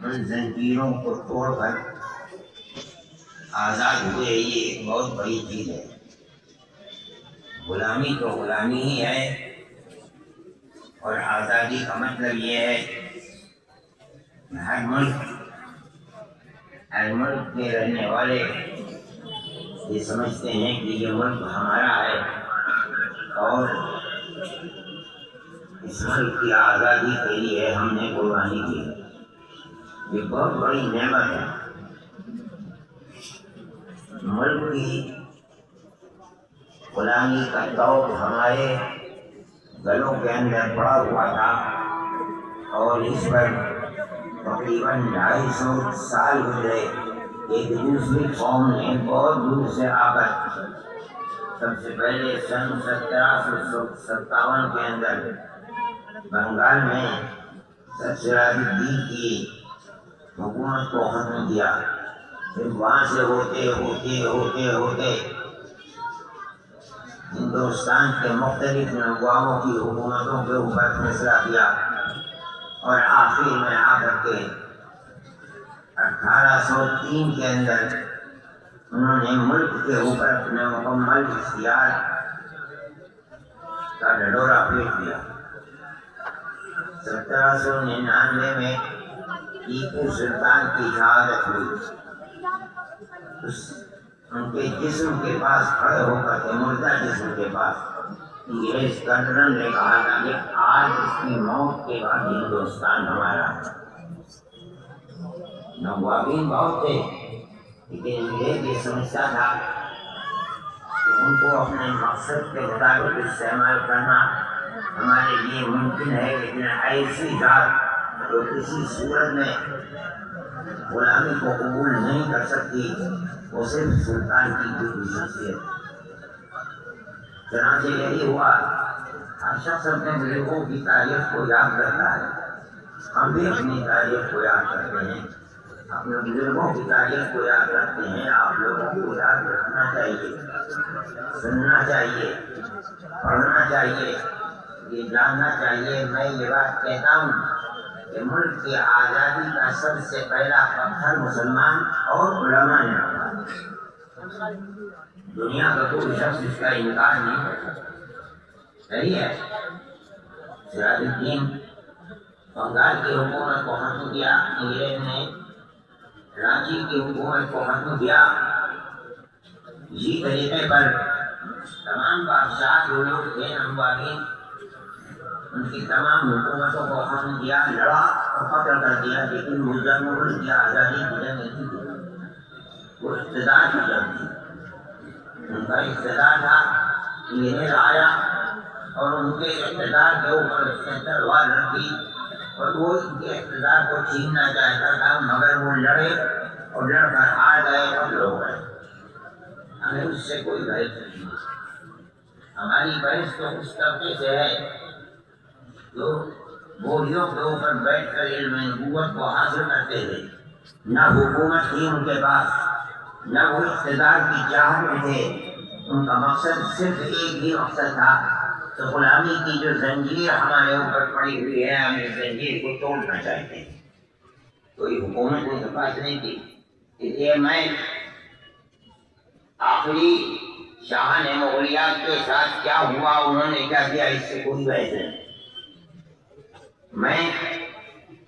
ان زنجیروں کو توڑ کر آزاد ہوئے، یہ ایک بہت بڑی چیز ہے۔ غلامی تو غلامی ہی ہے، اور آزادی کا مطلب یہ ہے کہ ہر ملک کے رہنے والے یہ سمجھتے ہیں کہ یہ ملک ہمارا ہے، اور اس ملک کی آزادی کے لیے ہم نے قربانی کی۔ یہ بہت بڑی نعمت ہے۔ ملک کی غلامی کا توق ہمارے گلوں کے اندر پڑا ہوا تھا، اور اس پر تقریباً 250 سال گزرے۔ ایک دوسری قوم نے بہت دور سے آ کر سب سے پہلے سن 1757 کے اندر بنگال میں سراج الدین کی حکومت کو ختم کیا۔ پھر وہاں سے ہوتے ہوتے ہوتے ہوتے ہندوستان کے مختلف نوابوں کی حکومتوں کے اوپر فیصلہ کیا، اور آخر میں آ کر کے 1803 کے اندر انہوں نے ملک کے اوپر اپنے مکمل اختیار کا ڈھڈورا پیٹ دیا۔ 1799 میں ٹیپو سلطان کی شہادت ہوئی۔ ان کے جسم کے پاس کھڑے ہو کر کے، مردہ جسم کے پاس، انگریز گورنر نے کہا تھا کہ آج اس کی موت کے بعد ہندوستان ہمارا ہے۔ نوابین بہت تھے، لیکن انگریز یہ سمجھتا تھا کہ ان کو اپنے مقصد کے مطابق استعمال کرنا ہمارے لیے ممکن ہے، لیکن ایسی ذات جو کسی صورت میں غلامی کو قبول نہیں کر سکتی، وہ صرف سلطان کی کوئی شخصیت۔ چنانچہ یہی ہوا۔ ہر شخص اپنے بزرگوں کی تاریخ کو یاد کرتا ہے۔ ہم بھی اپنی تاریخ کو یاد کرتے ہیں، اپنے بزرگوں کی تاریخ کو یاد کرتے ہیں۔ آپ لوگوں کو یاد رکھنا چاہیے، سننا چاہیے، پڑھنا چاہیے، یہ جاننا چاہیے۔ میں یہ بات کہتا ہوں کہ ملک کی آزادی کا سب سے پہلا پتھر مسلمان اور علماء نے رکھا۔ دنیا کا کوئی شخص اس کا انکار نہیں کرتا۔ صحیح ہے، سراج الدین بنگال کی حکومت کو ختم کیا، انگریز نے رانچی کی حکومت کو ختم کیا۔ اسی طریقے پر تمام بادشاہ جو لوگ تھے نوابین، ان کی تمام حکومتوں کو ختم کیا، لڑا اور قتل کر دیا، لیکن ملک کی آزادی کی جنگ نہیں تھی، وہ اقتدار کی جنگ تھی۔ ان کا اقتدار تھا، انگریز آیا اور ان کے اقتدار کے اوپر اس نے تلوار رکھی، اور وہ ان کے اقتدار کو چھیننا چاہتا تھا، مگر وہ لڑے اور لڑ کر ہار گئے اور لو گئے۔ ہمیں اس سے کوئی بحث نہیں، ہماری بحث تو اس طبقے سے ہے جو بوریوں کے اوپر بیٹھ کر علم نبوت کو حاصل کرتے تھے۔ نہ حکومت تھی ان کے پاس، نہ وہ اقتدار کی چاہت میں تھے۔ ان کا مقصد صرف ایک ہی مقصد تھا کہ غلامی کی جو زنجیر ہمارے اوپر پڑی ہوئی ہے، ہم اس زنجیر کو توڑنا چاہتے ہیں۔ کوئی حکومت ان کے پاس نہیں تھی۔ اس لیے میں آخری شاہ نے مغلیات کے ساتھ کیا ہوا، انہوں نے کیا کیا، اس سے کوئی بحث نہیں۔ میں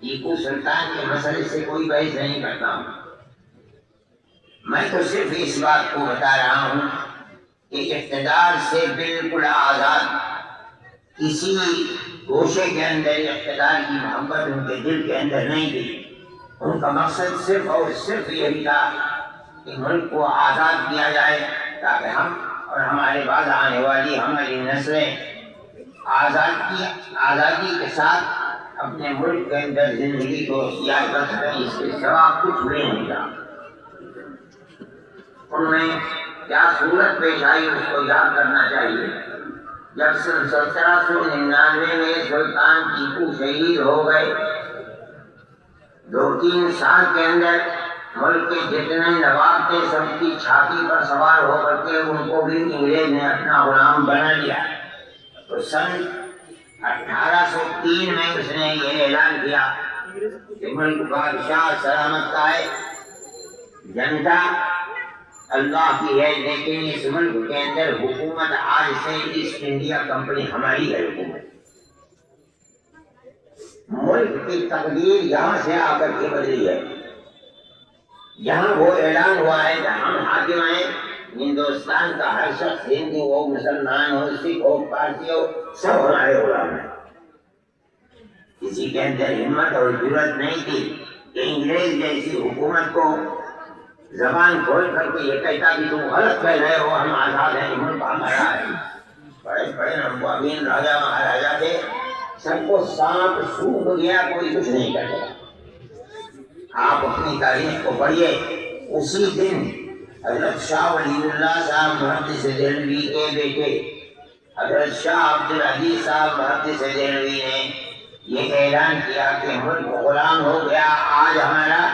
ٹیپو سلطان کے مسئلے سے کوئی بحث نہیں کرتا ہوں۔ میں تو صرف اس بات کو بتا رہا ہوں کہ اقتدار سے بالکل آزاد، کسی گوشے کے اندر اقتدار کی محبت ان کے دل کے اندر نہیں تھی۔ ان کا مقصد صرف اور صرف یہی تھا کہ ملک کو آزاد کیا جائے، تاکہ ہم اور ہمارے بعد آنے والی ہماری نسلیں آزادی کے ساتھ اپنے ملک کے اندر زندگی کو اختیار کر سکیں۔ اس کے سوا کچھ بھی نہیں تھا۔ ان میں کیا صورت پیش آئی اس کو یاد کرنا چاہیے۔ جب سن 1799 میں سلطان ٹیپو شہید ہو گئے، 2-3 سال کے اندر ملک کے جتنے نواب تھے سب کی چھاتی پر سوار ہو کر کے ان کو بھی انگریز نے اپنا غلام بنا لیا۔ تو سن 1803 میں اس نے یہ اعلان کیا کہ ملک بادشاہ سلامت کا ہے، جنتا اللہ کی ہے، لیکن اس ملک کے اندر حکومت آج سے ایسٹ انڈیا کمپنی ہماری ہے حکومت۔ ملک کی تقدیر یہاں سے آ کر کے بدلی ہے۔ یہاں وہ اعلان ہوا ہے کہ ہم حاکم ہیں، ہندوستان کا ہر شخص ہندو ہو، مسلمان ہو، سکھ ہو، پارسی ہو، سب ہمارے غلام ہیں۔ کسی کے اندر ہمت اور جرأت نہیں تھی کہ انگریز جیسی حکومت کو زبان کھول کر کے یہ کہتا کہ تم غلط کہہ رہے ہو، ہم آزاد ہیں، ملک ہمارا ہے۔ بڑے بڑے نوابین راجا مہاراجا تھے، سب کو سانپ سونگھ گیا، کوئی کچھ نہیں کر سکا۔ آپ اپنی تاریخ کو پڑھیے، اسی دن حضرت شاہ ولی اللہ صاحب محدث دہلوی کے بیٹے حضرت شاہ عبدالعزیز صاحب محدث دہلوی نے یہ اعلان کیا کہ ملک غلام ہو گیا، آج ہمارا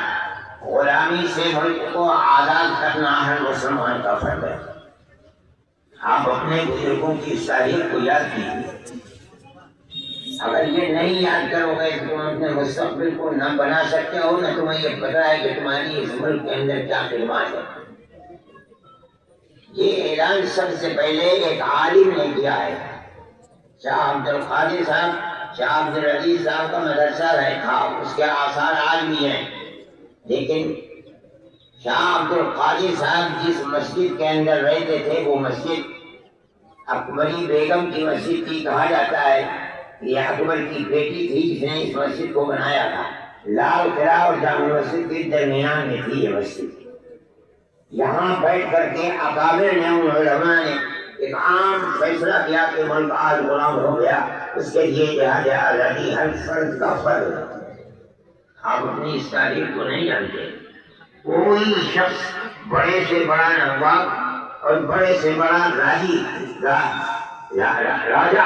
غلامی سے ملک کو آزاد کرنا ہر مسلمان کا فرض ہے۔ آپ اپنے بزرگوں کی تاریخ کو یاد کیجیے، اگر یہ نہیں یاد کرو گے تو تم اپنے مستقبل کو نہ بنا سکتے ہو، نہ تمہیں یہ پتا ہے کہ تمہاری اس ملک کے اندر کیا خدمات ہے۔ یہ اعلان سب سے پہلے ایک عالم نے کیا ہے، شاہ عبدالقادر صاحب، شاہ عبدالعزیز صاحب کا مدرسہ تھا، اس کے آثار آج بھی ہیں، لیکن شاہ عبدالقادر صاحب جس مسجد کے اندر رہتے تھے وہ مسجد اکبری بیگم کی مسجد تھی۔ کہا جاتا ہے یہ اکبر کی بیٹی تھی جس نے اس مسجد کو بنایا تھا۔ لال قلعہ اور جامع مسجد کے درمیان میں تھی یہ مسجد۔ یہاں بیٹھ کر کے اکابر نے، علماء نے ایک عام فیصلہ کیا کہ ملک آج غلام ہو گیا، اس کے لیے جہاد آزادی ہر فرد کا فرض ہے۔ آپ اپنی اس تاریخ کو نہیں جانتے۔ کوئی شخص بڑے سے بڑا نواب اور بڑے سے بڑا راجا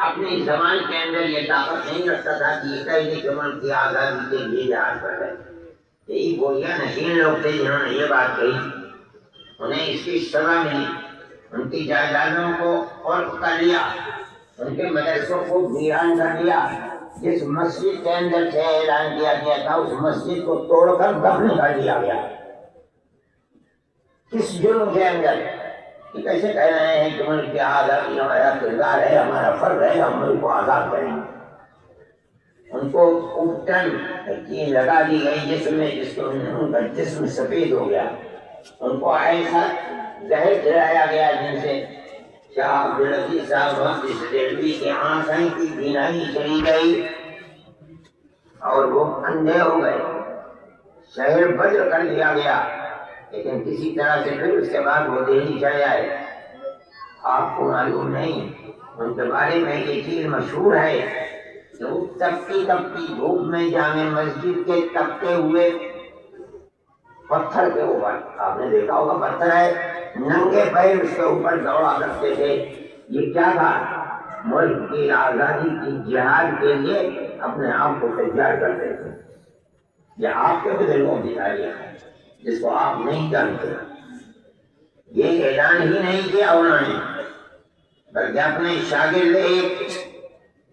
اپنی زبان کے اندر یہ طاقت نہیں رکھتا تھا کہ یہ کہہ دے کہ ملک کی آزادی کے لیے جہاد کر رہے۔ یہی گویا نشین لوگ تھے جنہوں نے یہ بات کہی، انہیں اس کی سزا ملی، ان کی جائیدادوں کو قرق کر لیا، ان کے مدرسوں کو ویران کر دیا۔ جس مسجد کے اندر سے اعلان کیا گیا تھا اس مسجد کو توڑ کر دفن کر دیا گیا۔ کس جرم کے اندر؟ کہ کیسے کہہ رہے ہیں کہ ملک کی آزادی ہمارا کردار ہے، ہمارا فرض ہے، ہم ملک کو آزاد کریں گے۔ ان کو اپٹن کی لگا دی گئی جسم میں، جس کو ان کا جسم سفید ہو گیا۔ ان کو ایسا زہر کھلایا گیا جن سے شاہ عبدالعزیز صاحب محدث دہلوی کی آنکھیں کی بینائی چلی گئی اور وہ اندھے ہو گئے، شہر بدر کر دیا گیا، لیکن کسی طرح سے پھر اس کے بعد وہ دہلی چلے آئے۔ آپ کو معلوم نہیں، ان کے بارے میں یہ چیز مشہور ہے کہ وہ تپتی تپتی دھوپ میں جامع مسجد کے تپتے ہوئے پتھر کے اوپر، آپ نے دیکھا ہوگا پتھر ہے، ننگے پیر اس کے اوپر دوڑا کرتے تھے۔ یہ کیا تھا؟ ملک کی آزادی کی جہاد کے لیے اپنے آپ کو تیار کرتے تھے۔ یہ آپ کے بزرگوں کی تاریخ ہے جس کو آپ نہیں جانتے۔ یہ اعلان ہی نہیں کیا انہوں نے، بلکہ اپنے شاگرد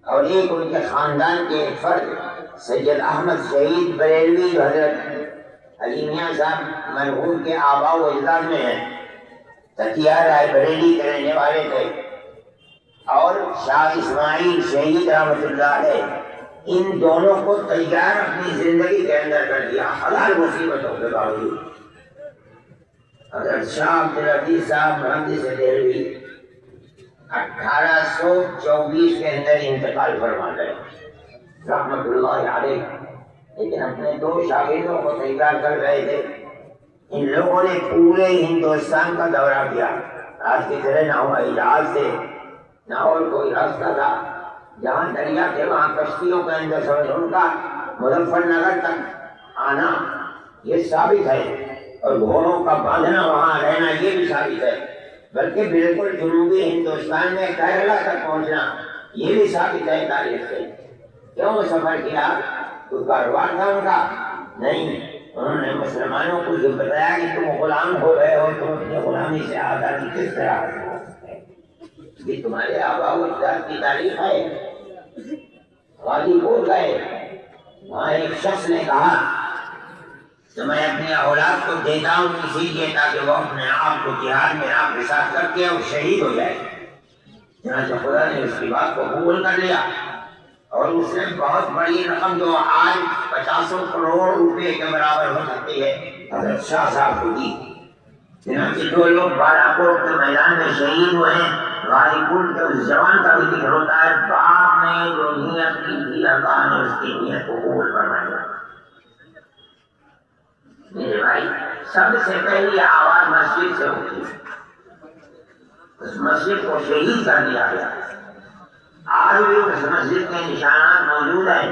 اور ایک ان کے خاندان کے فرد سید احمد شہید بریلوی جو حضرت علی میاں صاحب مرحوم کے آباء و اجداد میں ہیں، تکیہ رائے بریلی کے رہنے والے تھے، اور شاہ اسماعیل شہید رحمۃ اللہ علیہ، ان دونوں کو تیار اپنی زندگی کے اندر کر دیا ہزار مصیبتوں کے باوجود۔ حضرت شاہ عبدالعزیز صاحب محدث دہلوی 1824 کے اندر انتقال فرما گئے رحمۃ اللہ علیہ، لیکن اپنے دو شاگردوں کو تیار کر رہے تھے۔ ان لوگوں نے پورے ہندوستان کا دورہ کیا، آج کی طرح نہ ہوائی جہاز سے، نہ اور کوئی راستہ تھا، جہاں دریا تھے وہاں کشتیوں کے اندر سفر، ان کا مظفر نگر تک آنا یہ ثابت ہے، اور گھوڑوں کا باندھنا وہاں رہنا یہ بھی ثابت ہے، بلکہ بالکل جنوبی ہندوستان میں کیرلا تک پہنچنا یہ بھی ثابت ہے تاریخ سے۔ کیوں سفر کیا؟ کوئی کاروبار تھا ان کا؟ نہیں، انہوں نے مسلمانوں کو جو بتایا کہ تم غلام ہو گئے ہو، تم اپنی غلامی سے آزادی کس طرح حاصل کر سکتے ہیں؟ یہ تمہارے آباء و اجداد کی تاریخ ہے۔ غازی بول گئے وہاں ایک شخص نے کہا کہ میں اپنی اولاد کو دیتا ہوں اسی لیے تاکہ وہ اپنے آپ کو جہاد میں آپ کے ساتھ کر کے اور شہید ہو جائے۔ چنانچہ خدا نے اس کی بات کو قبول کر لیا اور اس نے بہت بڑی رقم جو آج 50 کروڑ روپے کے برابر ہو سکتی ہے حضرت شاہ صاحب کو دی۔ چنانچہ جو لوگ بالاکوٹ کے میدان میں شہید ہوئے ہیں، غازی پور کے اس جوان کا بھی ذکر ہوتا ہے، باپ نے جو نیت کی تھی اللہ نے اس کی نیت کو قبول فرما لیا۔ میرے بھائی، سب سے پہلی آواز مسجد سے اٹھی، اس مسجد کو شہید کر دیا گیا۔ آج بھی اس مسجد کے نشانات موجود ہیں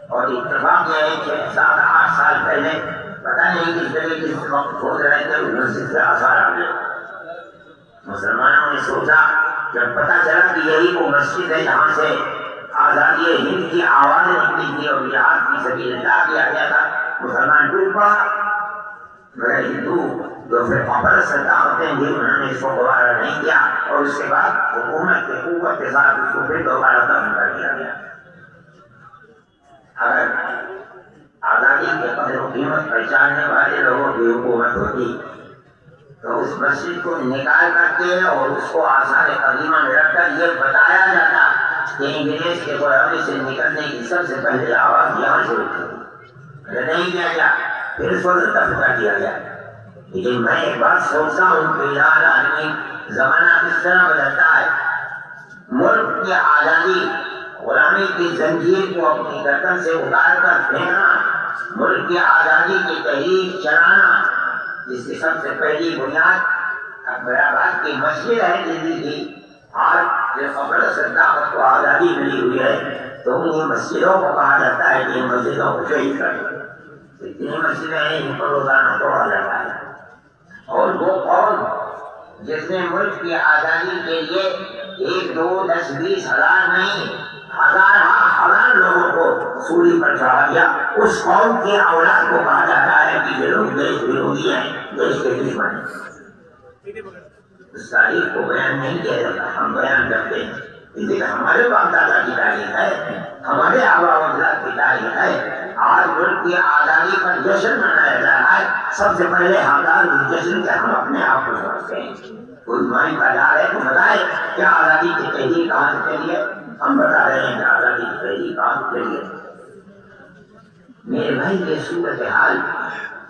اور اتفاق یہ ہے کہ 7-8 سال پہلے پتہ نہیں کس طرح کس وقت کھود رہے تھے، اس مسجد سے آثار آ گئے۔ مسلمانوں نے سوچا، جب پتہ چلا کہ یہی وہ مسجد ہے جہاں سے آزادی ہند کی آوازیں نکلی تھی اور جہاد کی سبیل اللہ کیا گیا تھا، مسلمان ڈوب پڑا۔ میرے ہندو جو پھر پرست طاقتیں بھی انہوں نے اس کو دوبارہ نہیں کیا اور اس کے بعد حکومت کی قوت کے ساتھ اس کو پھر دوبارہ دفن کر دیا گیا۔ اگر آزادی کے قدر و قیمت پہچاننے والے لوگوں کی حکومت ہوتی تو اس مسجد کو نکال کر کے اور اس کو آثار قدیمہ میں رکھ کر یہ بتایا جاتا کہ انگریز کے غلامی سے نکلنے کی سب سے پہلے آواز یہاں سے اٹھی۔ نہیں کیا گیا، پھر اس کو دفن کر دیا گیا۔ لیکن میں ایک بات سوچتا ہوں کہ یار آدمی زمانہ کس طرح بدلتا ہے۔ ملک کی آزادی، غلامی کی زنجیر کو اپنی گردن سے اتار کر پھینکنا، ملک کی آزادی کی تحریک چلانا، جس کی سب سے پہلی بنیاد اکبر آباد کی مسجد ہے دلی کی، آج جب قبر طاقت کو آزادی ملی ہوئی ہے تو انہیں مسجدوں کو کہا جاتا ہے کہ ان مسجدوں کو شہید کر دو۔ اتنی مسجدیں ہیں ان کو روزانہ توڑا جاتا ہے۔ اور وہ قوم جس نے ملک کی آزادی کے لیے 1 2 10 20 ہزار نہیں، ہزار لوگوں کو سولی پر چڑھا دیا، اس قوم کی اولاد کو کہا جاتا ہے کہ یہ لوگ دیش ورودھی ہیں، دیش کے دشمن ہیں۔ اس تاریخ کو بیان نہیں کیا جاتا، ہم بیان کرتے ہیں، لیکن ہمارے باپ دادا کی تاریخ ہے، ہمارے آبا و اجداد کی تاریخ ہے۔ آج ملک کی آزادی پر جشن منایا جا رہا ہے، سب سے پہلے حقدار اس جشن کے ہم اپنے آپ کو سمجھتے ہیں۔ کوئی مائن کا جا رہا ہے تو بتائے کیا آزادی کی تحریک کہاں سے چلی ہے؟ ہم بتا رہے ہیں کہ آزادی کی تحریک کہاں سے چلی ہے۔ میرے بھائی، یہ صورتحال،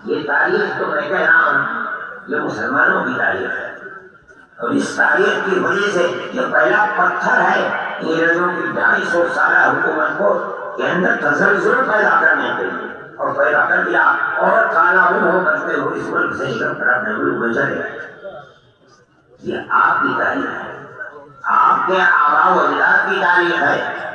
یہ تاریخ تو میں کہہ رہا ہوں یہ مسلمانوں کی تاریخ ہے، اور اس تاریخ کی وجہ سے یہ پہلا پتھر ہے انگریزوں کی 250 سالہ حکومت کو کے اندر تسلسل پیدا کرنے کے لیے، اور پیدا کر دیا اور کالا ہو کرتے ہوئے اس ملک سے نکل کر اپنے ملک میں چلے گئے۔ یہ آپ کی تاریخ ہے، آپ کے آبا و اجداد کی تاریخ ہے۔